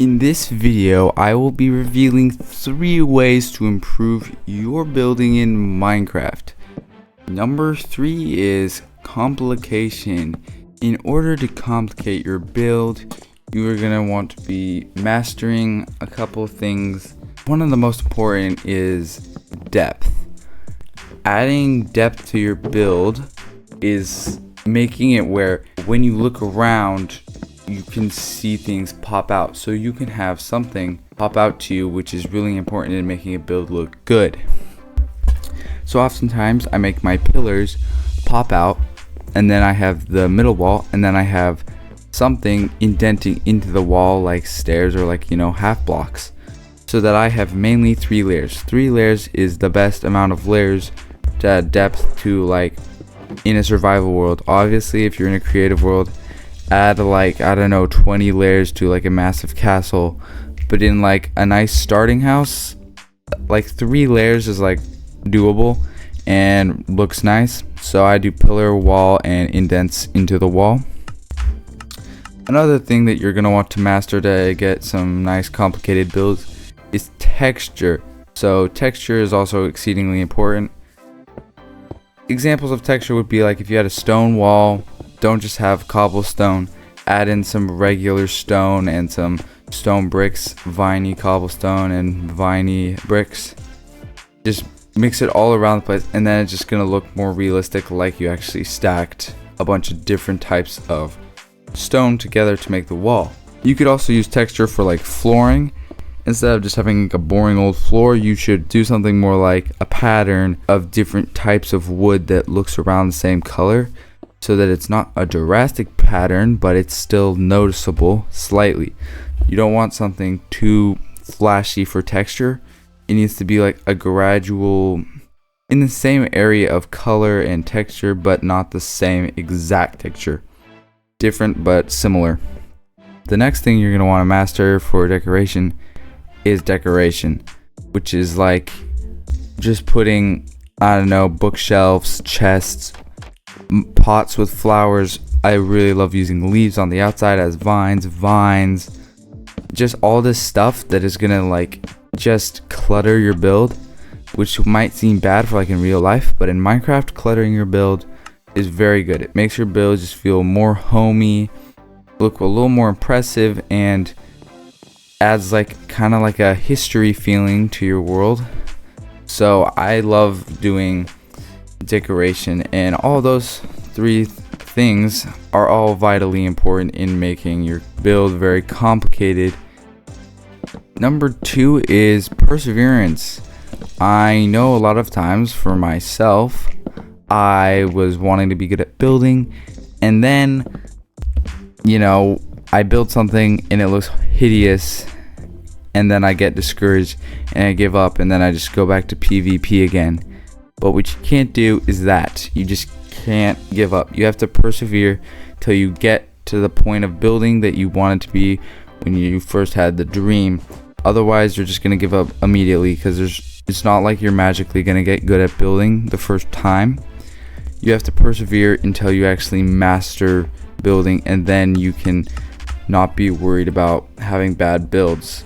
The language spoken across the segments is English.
In this video, I will be revealing 3 ways to improve your building in Minecraft. Number 3 is complication. In order to complicate your build, you are going to want to be mastering a couple of things. One of the most important is depth. Adding depth to your build is making it where when you look around, you can see things pop out, so you can have something pop out to you, which is really important in making a build look good. So oftentimes I make my pillars pop out, and then I have the middle wall, and then I have something indenting into the wall like stairs or like, half blocks, so that I have mainly 3 layers. 3 layers is the best amount of layers to add depth to, like in a survival world. Obviously if you're in a creative world, add 20 layers to like a massive castle, but in like a nice starting house, like 3 layers is like doable and looks nice. So I do pillar, wall, and indents into the wall. Another thing that you're gonna want to master to get some nice complicated builds is texture. So texture is also exceedingly important. Examples of texture would be like if you had a stone wall, don't just have cobblestone, add in some regular stone and some stone bricks, viney cobblestone and viney bricks. Just mix it all around the place, and then it's just gonna look more realistic, like you actually stacked a bunch of different types of stone together to make the wall. You could also use texture for like flooring. Instead of just having like a boring old floor, you should do something more like a pattern of different types of wood that looks around the same color, so that it's not a drastic pattern, but it's still noticeable slightly. You don't want something too flashy for texture. It needs to be like a gradual, in the same area of color and texture, but not the same exact texture. Different but similar. The next thing you're going to want to master for decoration is decoration, which is like just putting, bookshelves, chests, pots with flowers. I really love using leaves on the outside as vines, just all this stuff that is gonna like just clutter your build, which might seem bad for like in real life, but in Minecraft, cluttering your build is very good. It makes your build just feel more homey, look a little more impressive, and adds like kind of like a history feeling to your world. So I love doing decoration, and all those 3 things are all vitally important in making your build very complicated. Number 2 is perseverance. I know a lot of times for myself, I was wanting to be good at building, and then I build something and it looks hideous, and then I get discouraged and I give up, and then I just go back to PvP again. But what you can't do is that. You just can't give up. You have to persevere till you get to the point of building that you wanted to be when you first had the dream. Otherwise, you're just going to give up immediately, because it's not like you're magically going to get good at building the first time. You have to persevere until you actually master building, and then you can not be worried about having bad builds.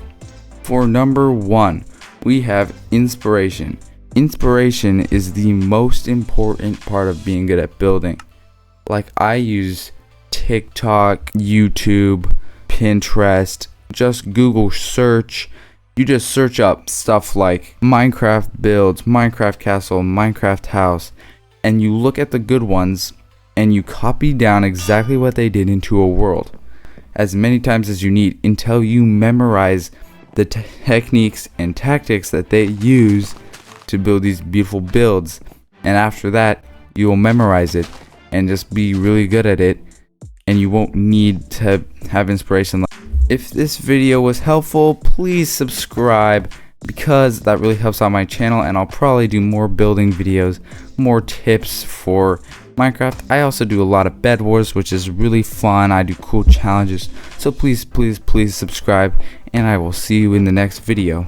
For number 1, we have inspiration. Inspiration is the most important part of being good at building. Like I use TikTok, YouTube, Pinterest, just Google search. You just search up stuff like Minecraft builds, Minecraft castle, Minecraft house, and you look at the good ones and you copy down exactly what they did into a world as many times as you need until you memorize the techniques and tactics that they use to build these beautiful builds. And after that, you will memorize it and just be really good at it, and you won't need to have inspiration. If this video was helpful, please subscribe, because that really helps out my channel, and I'll probably do more building videos, more tips for Minecraft. I also do a lot of Bed Wars, which is really fun. I do cool challenges, so please subscribe, and I will see you in the next video.